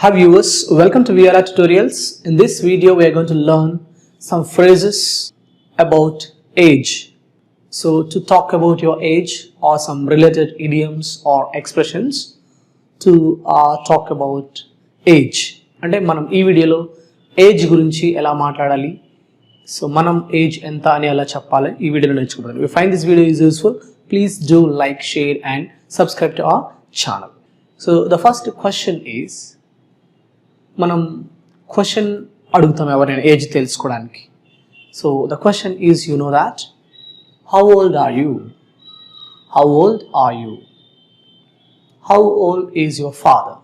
Hi viewers, welcome to VRR Tutorials. In this video we are going to learn some phrases about age. So to talk about your age or some related idioms or expressions to talk about age. అంటే మనం ఈ వీడియోలో age గురించి ఎలా మాట్లాడాలి, so మనం age ఎంత అని ఎలా చెప్పాలి ఈ వీడియోలో నేర్చుకుంటాం. If you find this video is useful, please do like, share and subscribe to our channel. So the first question is, మనం క్వశ్చన్ అడుగుతాం ఎవరైనా ఏజ్ తెలుసుకోవడానికి. So the question is, you know that, how old are you, how old are you, how old is your father,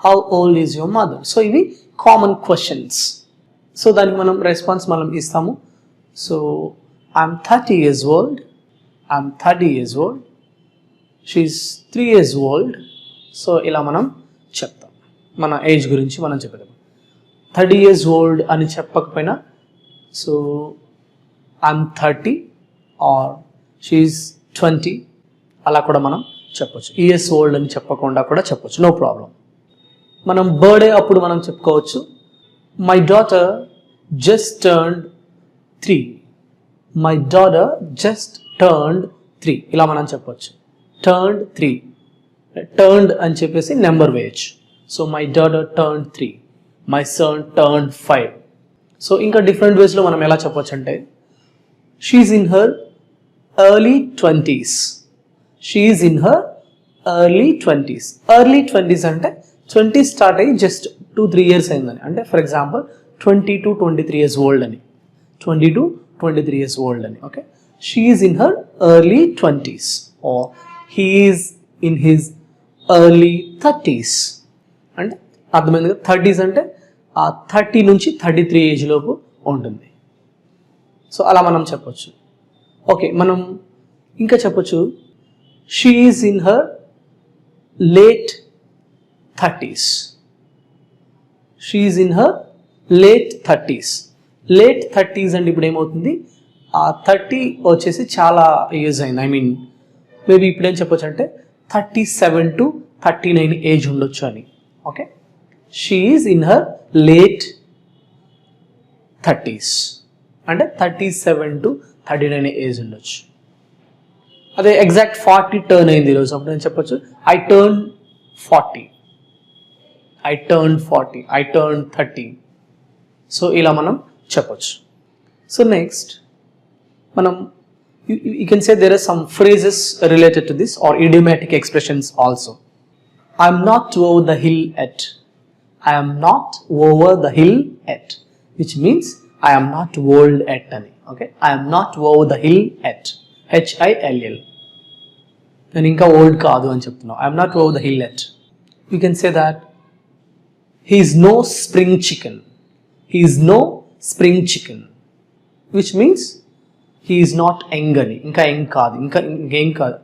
how old is your mother. So ఇవి common questions. So దానికి మనం response మనం ఇస్తాము. So I'm 30 years old, I'm 30 years old, she's 3 years old. So ఇలా మనం చెప్తాం, మన age గురించి మనం చెప్పేదాం. 30 years old అని చెప్పకపోయినా, సో ఐఎమ్ 30 ఆర్ షీఈస్ 20 అలా కూడా మనం చెప్పొచ్చు. ఇయర్స్ ఓల్డ్ అని చెప్పకుండా కూడా చెప్పొచ్చు, నో ప్రాబ్లం. మనం బర్త్డే అప్పుడు మనం చెప్పుకోవచ్చు, my daughter just turned 3, my daughter just turned 3 ఇలా మనం చెప్పొచ్చు. టర్న్డ్ 3, టర్న్డ్ అని చెప్పేసి నెంబర్ వేయచ్చు. So my daughter turned 3, my son turned 5. So ఇంకా డిఫరెంట్ వేస్లో మనం ఎలా చెప్పొచ్చు అంటే, she's in her early 20s, she's in her early 20s. Early 20s అంటే 20 స్టార్ట్ అయ్యి జస్ట్ 2-3 years అయిందని. అంటే for example 20 to 23 years old అని, 20 to 23 years old అని. Okay, she's in her early 20s or he's in his early 30s. అంటే అర్థమైంది కదా. 30s అంటే 30 నుంచి 33 ఏజ్ లోపు ఉంటుంది. సో అలా మనం చెప్పొచ్చు. ఓకే, మనం ఇంకా చెప్పొచ్చు, she is in her late 30s, she is in her late 30s. Late 30s అంటే ఇప్పుడు ఏమవుతుంది, 30 వచ్చేసి చాలా ఇయర్స్ అయింది. ఐ మీన్ మేబీ ఇప్పుడు ఏం చెప్పొచ్చు అంటే 37 to 39 ఏజ్ ఉండొచ్చు అని. Okay, she is in her late 30s అంటే 37 to 39 ఏజ్ ఉండొచ్చు. అదే ఎగ్జాక్ట్ 40 టర్న్ అయింది ఈరోజు, అప్పుడు నేను చెప్పొచ్చు, I turn 40, I turn 40, I turn 30. So ఇలా మనం చెప్పొచ్చు. సో నెక్స్ట్ మనం you can say there are some phrases related to this or idiomatic expressions also. I am not over the hill yet, I am not over the hill yet, which means I am not old yet ani. Okay, I am not over the hill yet, HILL. నేను ఇంకా old కాదు అని చెప్తున్నాను. I am not over the hill yet. You can say that he is no spring chicken, he is no spring chicken, which means he is not young అని, ఇంకా young కాదు, ఇంకేం కాదు.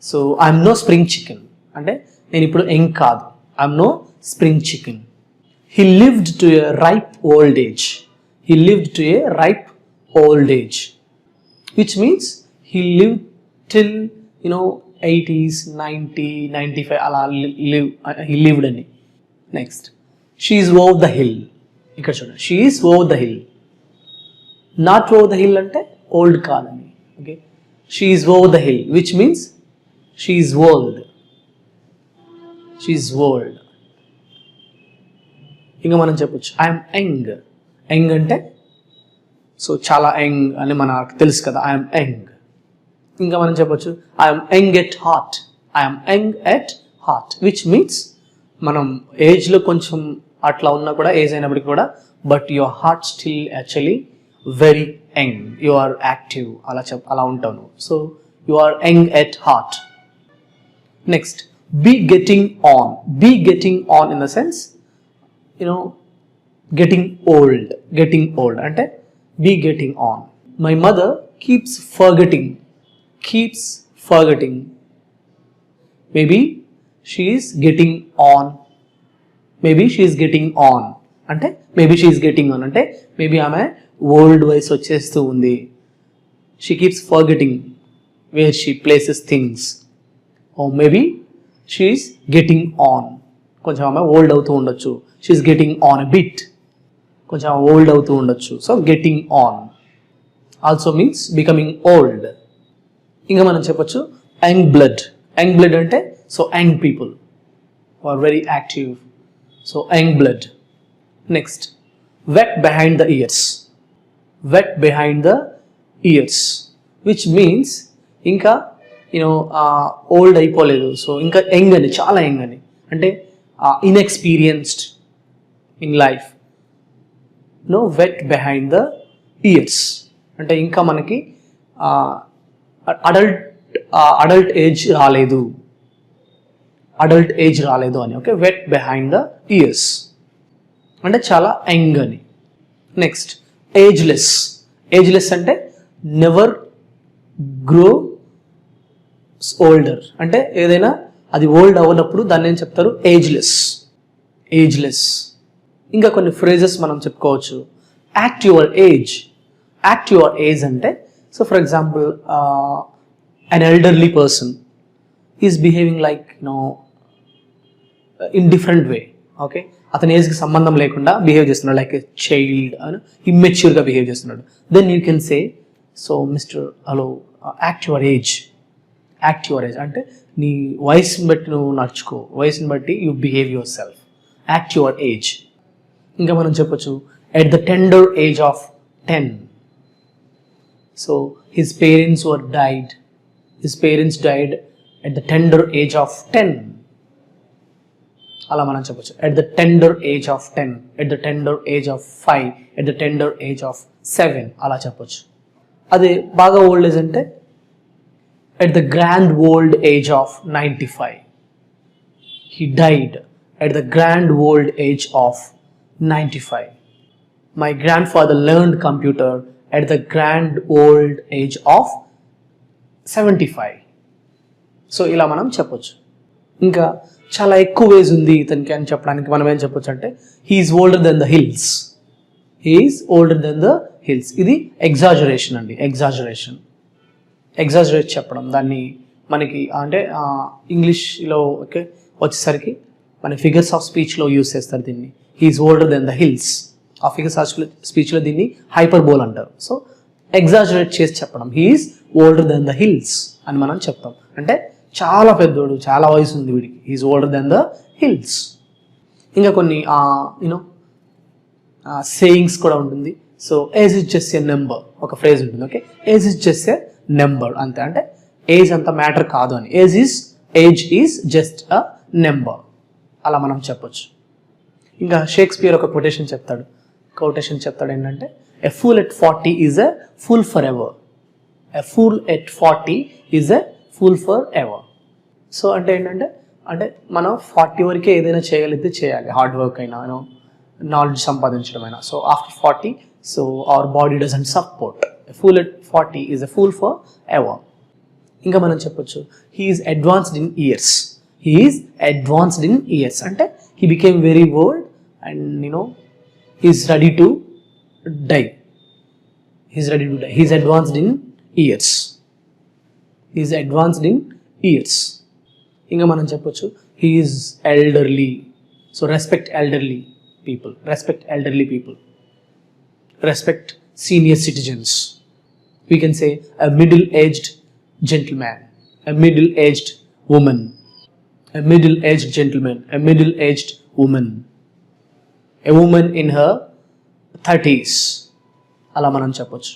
So I'm no spring chicken అంటే నేను ఇప్పుడు young కాదు, I'm no spring chicken. He lived to a ripe old age, he lived to a ripe old age, which means he live till 80s, 90, 95 అలా he lived అని. Next, she is over the hill. ఇక్కడ చూడండి, she is over the hill. Not over the hill అంటే old కాదని. Okay, she is over the hill, which means she is old, she is old. ఇంకా మనం చెప్పొచ్చు, I'm young. Young అంటే so చాలా young అని మనకు తెలుసు కదా, ఐఎమ్ యంగ్. ఇంకా మనం చెప్పొచ్చు, I'm young at heart, I'm young at heart, which means మనం ఏజ్లో కొంచెం అట్లా ఉన్నా కూడా, ఏజ్ అయినప్పటికీ కూడా, but your heart still actually very young, you are active అలా ఉంటాను. So you are young at heart. Next, be getting on. Be getting on in the sense getting old. Getting old అంటే be getting on. My mother keeps forgetting, keeps forgetting. Maybe she is getting on, maybe she is getting on అంటే maybe she is getting on అంటే maybe ఆమె old వయసు వచ్చేస్తూ ఉంది. She keeps forgetting where she places things. Oh maybe she is getting on. కొంచెం ఆమె old అవుతూ ఉండొచ్చు. She is getting on a bit, కొంచెం ఓల్డ్ అవుతూ ఉండొచ్చు. So getting on also means becoming old. ఇంకా మనం చెప్పొచ్చు యంగ్ బ్లడ్. యంగ్ బ్లడ్ అంటే so young people are very active. So young blood. Next wet behind the ears. Wet behind the ears which means ఇంకా old అయిపోలేదు, so ఇంకా young అని, చాలా young అని, అంటే inexperienced in life. Wet behind the ears అంటే ఇంకా మనకి అడల్ట్ ఏజ్ రాలేదు, అడల్ట్ ఏజ్ రాలేదు అని. Okay, wet behind the ears అంటే చాలా యంగ్ అని. Next ageless. ఏజ్లెస్ అంటే నెవర్ గ్రో ఓల్డర్, అంటే ఏదైనా అది ఓల్డ్ అవ్వనప్పుడు దాన్ని ఏం చెప్తారు, ఏజ్లెస్. ఏజ్లెస్. ఇంకా కొన్ని ఫ్రేజెస్ మనం చెప్పుకోవచ్చు. Act your age. Act your age అంటే so for example an elderly person is behaving like in different way. Okay, అతని ఏజ్కి సంబంధం లేకుండా బిహేవ్ చేస్తున్నాడు, లైక్ ఎ చైల్డ్ అని ఇమ్మెచ్యూర్గా బిహేవ్ చేస్తున్నాడు. Then you can say so mister hello act your age. Act your age అంటే నీ వయసుని బట్టి నువ్వు నడుచుకో, వయసుని బట్టి you behave yourself. Act your age. ఇంకా మనం చెప్పొచ్చు at the tender age of 10. So his parents were died. His parents died at the tender age of 10. అలా మనం చెప్పొచ్చు at the tender age of 10, at the tender age of 5, at the tender age of 7 అలా చెప్పొచ్చు. అదే బాగా old age అంటే at the grand old age of 95. He died at the grand old age of 95. My grandfather learned computer at the grand old age of 75. So ఇలా మనం చెప్పొచ్చు. ఇంకా చాలా ఎక్కువ ఏజ్ ఉంది ఇతనికి అని చెప్పడానికి మనం ఏం చెప్పొచ్చు అంటే he's older than the hills. He's older than the hills. ఇది ఎగ్జాజరేషన్ అండి. ఎగ్జాజరేషన్. ఎగ్జాజరేట్ చెప్పడం, దాన్ని మనకి అంటే ఇంగ్లీష్లో ఓకే వచ్చేసరికి మన ఫిగర్స్ ఆఫ్ స్పీచ్లో యూస్ చేస్తారు దీన్ని. He's older than the hills. ఆ ఫిగర్స్ ఆఫ్ స్పీచ్లో దీన్ని హైపర్బోల్ అంటారు. సో ఎగ్జాజరేట్ చేసి చెప్పడం, he's older than the hills అని మనం చెప్తాం. అంటే చాలా పెద్దోడు, చాలా వయసు ఉంది వీడికి, he's older than the hills. ఇంకా కొన్ని సేయింగ్స్ కూడా ఉంటుంది. So age is just a number, ఒక ఫ్రేజ్ ఉంటుంది. Okay, age is just a number అంతే, అంటే ఏజ్ అంత మ్యాటర్ కాదు అని. Age is just a number అలా మనం చెప్పొచ్చు. ఇంకా షేక్స్పియర్ ఒక కొటేషన్ చెప్తాడు ఏంటంటే a fool at 40 is a fool forever. A fool at 40 is a fool forever. So అంటే ఏంటంటే అంటే మనం 40 వరకే ఏదైనా చేయగలిగితే చేయాలి, హార్డ్ వర్క్ అయినా నాలెడ్జ్ సంపాదించడం అయినా. So after 40 so our body doesn't support. A fool at 40 is a fool forever. ఇంకా మనం చెప్పొచ్చు he is advanced in years. He is advanced in years అంటే he became very old and he is ready to die. He's ready to die. He's advanced in years. He's advanced in years. ఇంకా మనం చెప్పొచ్చు he is elderly. So respect elderly people. Respect elderly people. Respect senior citizens. We can say a middle-aged gentleman, a middle-aged woman, a middle-aged gentleman, a middle-aged woman, a woman in her 30s అలా మనం చెప్పొచ్చు.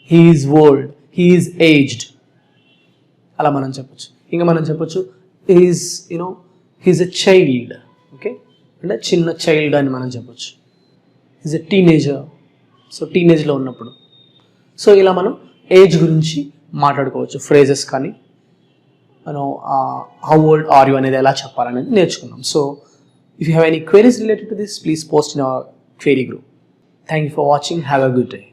He is old, he is aged అలా మనం చెప్పొచ్చు. ఇంకా మనం చెప్పొచ్చు he's a child. Okay, అంటే చిన్న చైల్డ్ అని మనం చెప్పొచ్చు. Is a teenager. సో టీనేజ్లో ఉన్నప్పుడు. సో ఇలా మనం ఏజ్ గురించి మాట్లాడుకోవచ్చు. ఫ్రేజెస్ కానీ హౌ ఓల్డ్ ఆర్ యూ అనేది ఎలా చెప్పాలనేది నేర్చుకున్నాం. So if you have any queries related to this, please post in our query group. Thank you for watching. Have a good day.